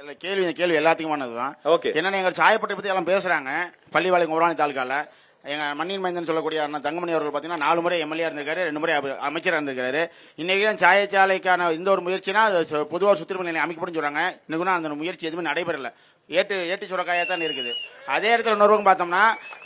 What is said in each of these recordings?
இல்ல கேள்வி எல்லாத்துக்குமானதுதான். ஓகே. என்னன்னா எங்க சாயப்பட்டை பத்தி எல்லாம் பேசுறாங்க. பள்ளிவாளையம் குமராணி தாலுக்கால எங்க மண்ணின் மைந்தன் சொல்லக்கூடிய அண்ணன் தங்கமணி அவர்கள் பாத்தீங்கன்னா 4 முறை எம்எல்ஏ இருந்திருக்காரு, 2 முறை அமைச்சரா இருந்திருக்காரு. இன்னைக்கு சாயச்சாலைக்கான இந்த ஒரு முயற்சினா பொதுவாக சுத்திரமணி நிலையம் அமைக்கப்படும் சொல்றாங்க. இன்னைக்கு அந்த முயற்சி எதுவுமே நடைபெறல. ஏட்டு சுரக்காயா தான் இருக்குது. அதே இடத்துல இன்னொரு பக்கம் பார்த்தோம்னா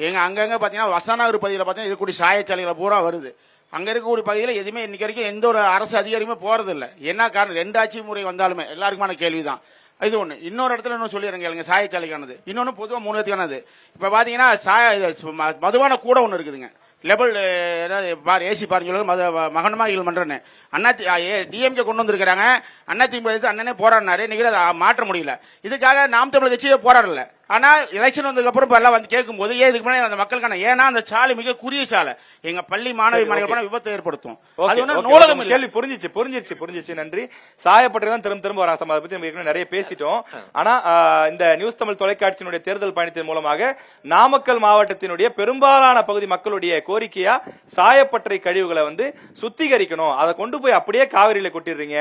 எங்க அங்கங்க பாத்தீங்கன்னா வசநகர் பகுதியில் பார்த்தீங்கன்னா இருக்கக்கூடிய சாயச்சாலைகளை பூரா வருது. அங்க இருக்கக்கூடிய பகுதியில் எதுவுமே இன்னைக்கு வரைக்கும் எந்த ஒரு அரசு அதிகாரியுமே போறது இல்லை. என்ன காரணம்? 2 ஆட்சி முறை வந்தாலுமே எல்லாருக்குமான கேள்விதான். இது ஒண்ணு. இன்னொரு இடத்துல இன்னும் சொல்லிடுறேங்க, சாயச்சாலைக்கானது. இன்னொன்னு பொதுவாக 3 இடத்துக்கானது. இப்ப பாத்தீங்கன்னா மதுவான கூட ஒண்ணு இருக்குதுங்க. லெவல் பார் ஏசி பாருன்னு சொல்லி மகனமாக பண்றேன்னு அண்ணா டிஎம்கே கொண்டு வந்திருக்கிறாங்க. அதிமுக அண்ணனே போராடினாரு. இன்னைக்கு அதை மாற்ற முடியல. இதுக்காக நாம் தமிழர் கட்சியே போராடல. ஆனா எலெக்ஷன் வந்ததுக்கு அப்புறம் இப்ப எல்லாம் வந்து கேட்கும் போது இதுக்கு முன்னாடி அந்த மக்களுக்கான ஏன்னா அந்த சாலை மிக குறுகிய சாலை எங்க பள்ளி மாணவி மாணவர்கள் விபத்தை ஏற்படுத்தும். அது ஒன்றும் நூலகம் கேள்வி புரிஞ்சிச்சு. நன்றி. சாயப்பட்டை தான் திரும்ப வராங்க. அதை பத்தி நம்ம நிறைய பேசிட்டோம். ஆனா இந்த நியூஸ் தமிழ் தொலைக்காட்சியினுடைய தேர்தல் பயணத்தின் மூலமாக நாமக்கல் மாவட்டத்தினுடைய பெரும்பாலான பகுதி மக்களுடைய கோரிக்கையா சாயப்பட்டறை கழிவுகளை வந்து சுத்திகரிக்கணும், அதை கொண்டு போய் அப்படியே காவிரியில கொட்டிடுறீங்க,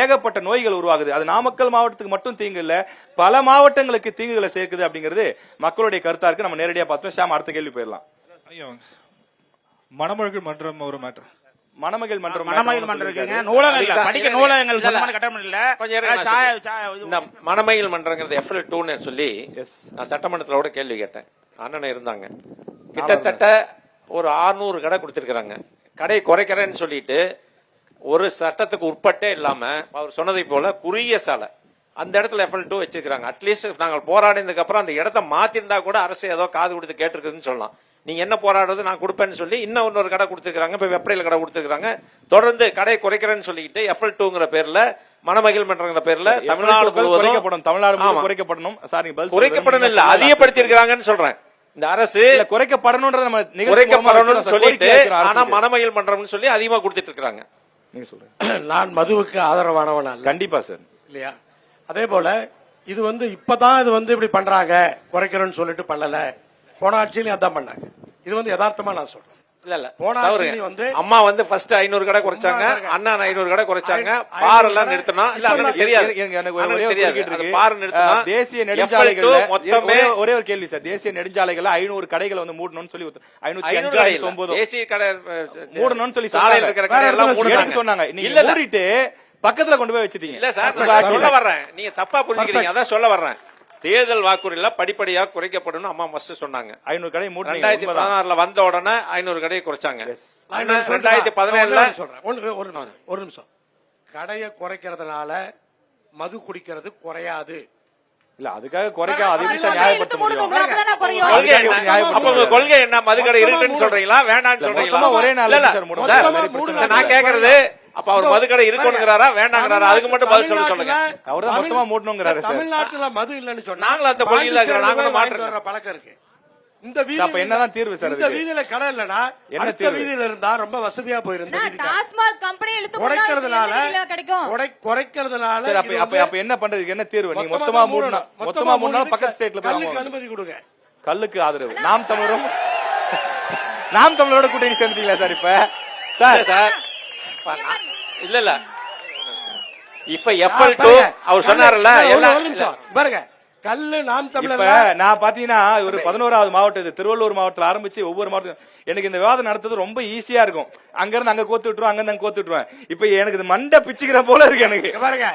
ஏகப்பட்ட நோய்கள் உருவாகுது. அது நாமக்கல் மாவட்டத்துக்கு மட்டும் தீங்கு இல்ல, பல மாவட்டங்களுக்கு தீங்குகளை சேர்க்குது அப்படிங்கிறது மக்களுடைய கருத்தா இருக்கு. நம்ம நேரடியா பார்த்தோம். ஷாம், அடுத்த கேள்வி போயிடலாம். மணமகள் மன்றம் ஒரு மேட்டர். மணமகள் மன்றம் நூலகம் இல்ல, படிக்க நூலகங்கள் கட்டணம் இல்ல. இந்த மணமகள் மன்றங்கிறது FL2ன்னு சொல்லி நான் சட்டமன்றத்தில் கூட கேள்வி கேட்டேன். அண்ணன் இருந்தாங்க. கிட்டத்தட்ட ஒரு 600 கடை கொடுத்திருக்கிறாங்க. கடை குறைக்கிறேன்னு சொல்லிட்டு ஒரு சட்டத்துக்கு உட்பட்டே இல்லாம அவர் சொன்னதை போல குறுகிய சாலை அந்த இடத்துல FL2 வச்சிருக்காங்க. அட்லீஸ்ட் நாங்கள் போராடினதுக்கு அப்புறம் அந்த இடத்த மாத்திருந்தா கூட அரசு ஏதோ காது கொடுத்து கேட்டிருக்குதுன்னு சொல்லலாம். நீங்க என்ன போராடுறது, நான் கொடுப்பேன்னு சொல்லி இன்னொரு கடை கொடுத்துருக்காங்க. இப்ப வெப்படையில கடை கொடுத்துருக்காங்க. தொடர்ந்து கடை குறைக்கிறேன்னு சொல்லிட்டு FL2ங்கிற பேர்ல மணமகள் மன்றங்கிற பேர்ல தமிழ்நாடு குறைக்கப்படணும். குறைக்கப்படணும் இல்ல, அதிகப்படுத்தி இருக்கிறாங்கன்னு சொல்றேன். இந்த அரசு குறைக்கப்படணும்னு சொல்லிட்டு ஆனா மணமகள் மன்றம்னு சொல்லி அதிகமா கொடுத்துட்டு இருக்காங்க. நீங்க சொல்றீங்க. நான் மதுவுக்கு ஆதரவானவன் அல்ல. கண்டிப்பா சார். இல்லையா? அதே போல இது இப்பதான் இது இப்படி பண்றாங்க, குறைக்கிறோம்னு சொல்லிட்டு பண்ணல. போன ஆட்சியிலும் அதான் பண்ணாங்க. இது யதார்த்தமா நான் சொல்றேன். இல்ல போன ஆட்சியில அம்மா ஃபர்ஸ்ட் 500 கடை குறைச்சாங்க, அண்ணா 500 கடை குறைச்சாங்க. பார் எல்லாம் நிறுத்தினா இல்ல எனக்கு தெரியாது. பார் நிறுத்தினா தேசிய நெடுஞ்சாலைகள் மொத்தமே ஒரே ஒரு கேள்வி சார். தேசிய நெடுஞ்சாலைகள் 500 கடைகளை மூடணும்னு சொல்லி 509 தேசிய கடை மூடணும்னு சொல்லி சாலையில் இருக்கிற கடை எல்லாம் மூடணும்னு சொன்னாங்க. நீங்க மூடிட்டு பக்கத்துல கொண்டு போய் வச்சிட்டீங்க. இல்ல சார், சொல்ல வர்றேன், நீங்க தப்பா புரிஞ்சுக்கிறீங்க. அதான் சொல்ல வர்றேன். தேர்தல் வாக்குறுதியில படிப்படியா குறைக்கப்படும் அம்மா ஃபர்ஸ்ட் சொன்னாங்க. 500 கடை 2016 வந்த உடனே 500 கடையை குறைச்சாங்க. 2017 ஒரு நிமிஷம். கடையை குறைக்கிறதுனால மது குடிக்கிறது குறையாது. இல்ல அதுக்காக குறைக்க நியாயப்படுத்த முடியும். கொள்கை என்ன? மதுக்கடை இருக்குன்னு சொல்றீங்களா, வேண்டாம்னு சொல்றீங்களா? ஒரே நாள் நான் கேக்குறது, அப்ப அவர் மதுக்கடை இருக்கணுங்கிறாரா வேண்டாங்கிறாரா? அதுக்கு மட்டும் பதில் சொல்லுங்க. அவர் தான் மொத்தமா மூடணுங்கிறாரு. தமிழ்நாட்டுல மது இல்லன்னு சொன்னா நாங்களும் அந்த கொள்கையில நாங்களும் மாற்ற பழக்கம் இருக்கு. இந்த வீதியில அப்ப என்னதான் தீர்வு சார்? இந்த வீதியில கடை இல்லனா அடுத்த வீதியில இருந்தா ரொம்ப வசதியா போயிருந்த டாஸ்மாக் கம்பெனி இழுத்து குறைக்கிறதுனால அப்ப என்ன பண்றதுக்கு என்ன தீர்வு? நீங்க மொத்தமா மூடணும் பக்கத்து ஸ்டேட்ல போய் அனுமதி கொடுங்க. கல்லுக்கு ஆதரவு. நாம் தமிழரோட கூட்டணி சேர்ந்துட்டீங்களா சார்? இப்ப சார் இல்ல இப்ப FL2 அவர் சொன்னார்ல பாருங்க, கல்லு நாம் தமிழர். நான் பாத்தீங்கன்னா ஒரு 11வது மாவட்டம் திருவள்ளூர் மாவட்டத்தில் ஆரம்பிச்சு ஒவ்வொரு மாவட்டம் எனக்கு இந்த விவாதம் நடத்துறது ரொம்ப ஈஸியா இருக்கும். அங்க இருந்து அங்க கோத்து விட்டுருவோம், அங்க இருந்து அங்க கோத்து விட்டுருவேன். இப்ப எனக்கு இது மண்டை பிச்சுக்கிற போல இருக்கு எனக்கு. பாருங்க,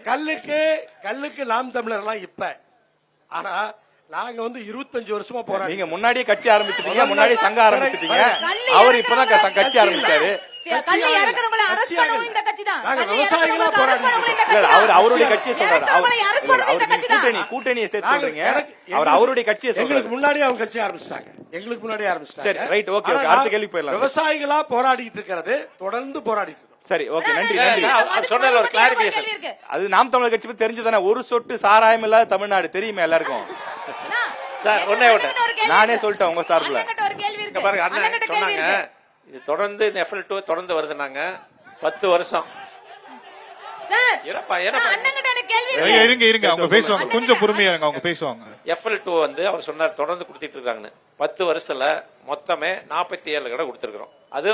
கல்லுக்கு நாம் தமிழர் எல்லாம் இப்ப. ஆனா நாங்க 25 வருஷமா போறோம். நீங்க முன்னாடியே கட்சி ஆரம்பிச்சிட்டீங்க, முன்னாடியே சங்கம் ஆரம்பிச்சிட்டீங்க. அவர் இப்பதான் கட்சி ஆரம்பிச்சாரு. அவருடைய கட்சியை சொல்றாரு. கூட்டணியை சேர்த்து சொல்றீங்க. அவர் அவருடைய கட்சியை எங்களுக்கு முன்னாடியே அவங்க கட்சி ஆரம்பிச்சிட்டாங்க. எங்களுக்கு முன்னாடியே ஆரம்பிச்சிட்டாங்க. சரி, ரைட், ஓகே. அடுத்த கேள்வி போயிடலாம். விவசாயிகளா போராடிட்டு இருக்கிறது தொடர்ந்து போராடிட்டு. சரி, ஓகே, நன்றி. அது அது நாம் தமிழர் கட்சி பத்தி தெரிஞ்சுதானே. ஒரு சொட்டு சாராயம் இல்லாத தமிழ்நாடு தெரியுமே எல்லாருக்கும். நானே சொல்லிட்டேன் உங்க சார்பில். பாருங்க, அண்ணன் சொன்னாங்க இது தொடர்ந்து இந்த FL2 தொடர்ந்து வருதுனாங்க 10 வருஷம். இருங்க அவங்க பேசுவாங்க, கொஞ்சம் பொறுமையா இருங்க, அவங்க பேசுவாங்க. FL2 அவர் சொன்னார் தொடர்ந்து கொடுத்துட்டு இருக்காங்கன்னு. 10 வருஷத்துல மொத்தமே 47 கடை கொடுத்துருக்கோம். அது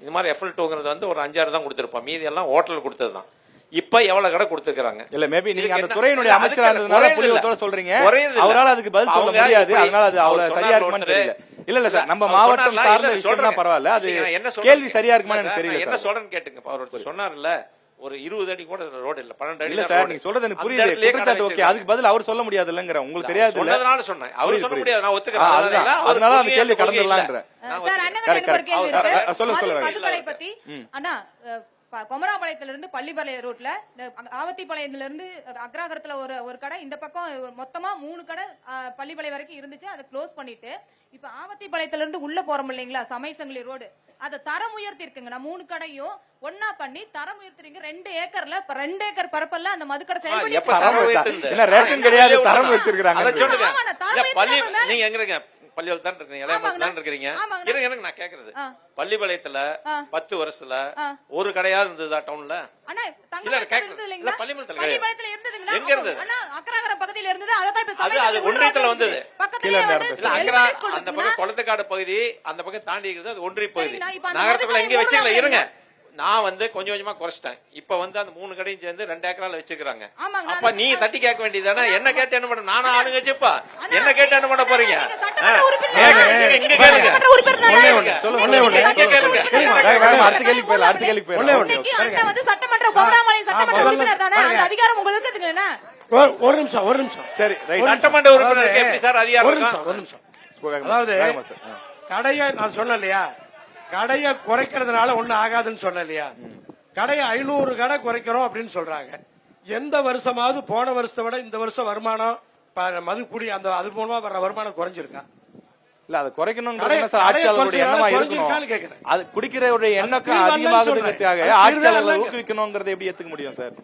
இது மாதிரி FL2ங்கிறது ஒரு 5-6 தான் கொடுத்துருப்போம். மீதி எல்லாம் ஹோட்டல் கொடுத்தது தான். இப்ப எவ்வளவு கடை கொடுத்துருக்காங்க? இல்ல மேபி நீங்க அந்த இதுக்கு துறையினுடைய என்ன- அமைச்சரா இருந்ததுனால குறையுது புரிதலோட இல்ல. சொல்றீங்க. குறையுது இல்ல. அவரால் அதுக்கு பதில் சொல்ல அவங்க முடியாது. இப்படி அதனால அது அவர் அவ்வளவு சரியா சொன்னார் இருக்குமான்னு ஒருத்தர். தெரியல. இல்ல சார், நம்ம அவர் மாவட்டம் சொன்னார்ல, சார்ந்த இல்ல விஷயம் தான் சொல்றேன். பரவாயில்ல. அது நீங்க என்ன சொல்றீங்க? கேள்வி சரியா இருக்குமான்னு எனக்கு இல்ல சார், தெரியல என்ன சார். சொல்றேன்னு கேட்டுங்க. அவர் சொன்னார்ல ஒரு 20 அடி கூட ரோடு இல்ல, 12 அடி இல்ல தான் சார், road. நீங்க சொல்றது எனக்கு அந்த புரியுது. இடத்துலயே கடை குற்றச்சாட்டு ஓகே. வச்சிருக்காங்க. அதுக்கு பதில் அவர் சொல்ல முடியாது இல்லங்கற. உங்களுக்கு தெரியாது இல்ல. சொன்னதனால சொன்னேன். அவர் புரியுது, சொல்ல புரியுது. முடியாது, நான் ஒத்துக்கிறேன். அதுதான். அதனால அந்த கேள்வி கடந்துடலாம்ன்ற. சார், அண்ணன் எனக்கு ஒரு கேள்வி correct. இருக்கு. சொல்லுங்க, சொல்லுங்க. மதுக்கடை பத்தி அண்ணா, கொமராபாளையத்துல இருந்து பள்ளிப்பாளைய ரோட்ல ஆவத்திப்பாளையத்துல இருந்து அக்ராகரத்துல ஒரு கடை, இந்த பக்கம் மொத்தமா 3 கடை பள்ளிப்பாளையம் வரைக்கும் இருந்துச்சு. அதை க்ளோஸ் பண்ணிட்டு இப்ப ஆவத்திப்பாளையத்துல இருந்து உள்ள போறோம் இல்லைங்களா, சமயசங்கிலி ரோடு, அதை தரம் உயர்த்தி இருக்குங்க. நான் 3 கடையும் ஒன்னா பண்ணி தரம் உயர்த்திருங்க. 2 ஏக்கர்ல 2 ஏக்கர் பரப்பல்ல அந்த மதுக்கடை செயல்பட்டு எப்ப தரம் உயர்த்துது? இல்ல ரேஷன் கிடையாது, தரம் வச்சிருக்காங்க. அத சொல்லுங்க. ஆமாண்ணா, தரம் இல்ல, பள்ளி உயர்த்தினா நீங்க எங்க இருக்கீங்க? பள்ளிவாசல் தான் இருக்கீங்க, இளையமலை தான் இருக்கீங்க. ஆமாங்கண்ணா. இருங்க, இருங்க, நான் கேக்குறது. பள்ளிப்பாளையத்துல 10 வருஷத்துல ஒரு கடையா இருந்ததா டவுன்ல? அண்ணா, இல்ல, தங்கமலை கேக்குறது. இருந்தது இல்ல, இல்லைங்களா? பள்ளிப்பாளையத்துல பள்ளிப்பாளையத்துல இருந்ததுங்களா? எங்க இருந்தது? அண்ணா, அக்ராகரம் பகுதியில இருந்தது. அதான் இப்ப அது சமயசங்கிலி ஒன்றியத்துல உள்ள வந்தது. பக்கத்துலயே வந்து இல்ல, அக்கரா elementary school அந்த இருக்குங்களா? பக்கம் குளத்துக்காடு பகுதி, அந்த பக்கம் தாண்டி இருக்குது, அது ஒன்றிய பகுதி. சரிங்கண்ணா, இப்ப அந்த நகரத்துக்குள்ள மதுக்கடை எங்க வச்சுக்கல. மூணு இருங்க, நான் வந்து கொஞ்சம் கொஞ்சமா குறைச்சிட்டேன். இப்ப வந்து அந்த 3 கடையும் சேர்ந்து 2 ஏக்கரால வச்சுக்கிறாங்க. ஆமாங்கண்ணா. அப்ப நீ தட்டி கேட்க வேண்டியதானே? என்ன கேட்டு என்ன பண்ண? நானும் ஆளுங்க வச்சுப்பா, என்ன கேட்டு என்ன பண்ண போறீங்க? நீங்க சட்டமன்ற உறுப்பினர் ஏங்க, தானே? இங்க கேளுங்க. சட்டமன்ற உறுப்பினர் தானே? சொல்லுங்க, நீங்க ஒண்ணே ஒண்ணு. சட்டமன்ற கேளுங்க. உறுப்பினர் தானே? வேகமா அடுத்த கேள்விக்கு போயிடலாம். அடுத்த கேள்விக்கு ஒண்ணே போயிடலாம். ஒண்ணு. இன்னைக்கு அண்ணன் வந்து சட்டமன்ற கொமராபாளையம் சட்டமன்ற முதல்ல உறுப்பினர் தானே? அந்த அதிகாரம் உங்களுக்கு இருக்குதுங்களா? ஒரு நிமிஷம். சரி, ரைட். சட்டமன்ற உறுப்பினருக்கு எப்படி சார் அதிகாரம் ஒரு இருக்கும்? நிமிஷம். அதாவது வேகமா சார். கடையை நான் சொன்னேன் இல்லையா, கடையை குறைக்கிறதுனால ஒண்ணும் ஆகாதுன்னு சொன்னேன் இல்லையா. கடையை 500 கடை குறைக்கிறோம் அப்படின்னு சொல்றாங்க. எந்த வருஷமாவது போன வருஷத்தை விட இந்த வருஷம் வருமானம் மதுக்குடி அந்த அது மூலமா வர்ற வருமானம் குறைஞ்சிருக்கா? இல்ல அது குறைக்கணும்ன்றது கடை- என்ன சார், கடையை ஆட்சியாளருடைய எண்ணமா குறைஞ்சிருக்கான்னு இருக்கணும். கேக்குறேன். அது குடிக்கிறவருடைய எண்ணக்கம் தீர்வு இல்லைன்னு அதிகமாகுதுங்கிறதுக்காக சொல்றேன். அது தீர்வே ஆட்சியாளர்களை இல்லைங்க. ஊக்குவிக்கணுங்கிறத எப்படி ஏத்துக்க முடியும் சார்?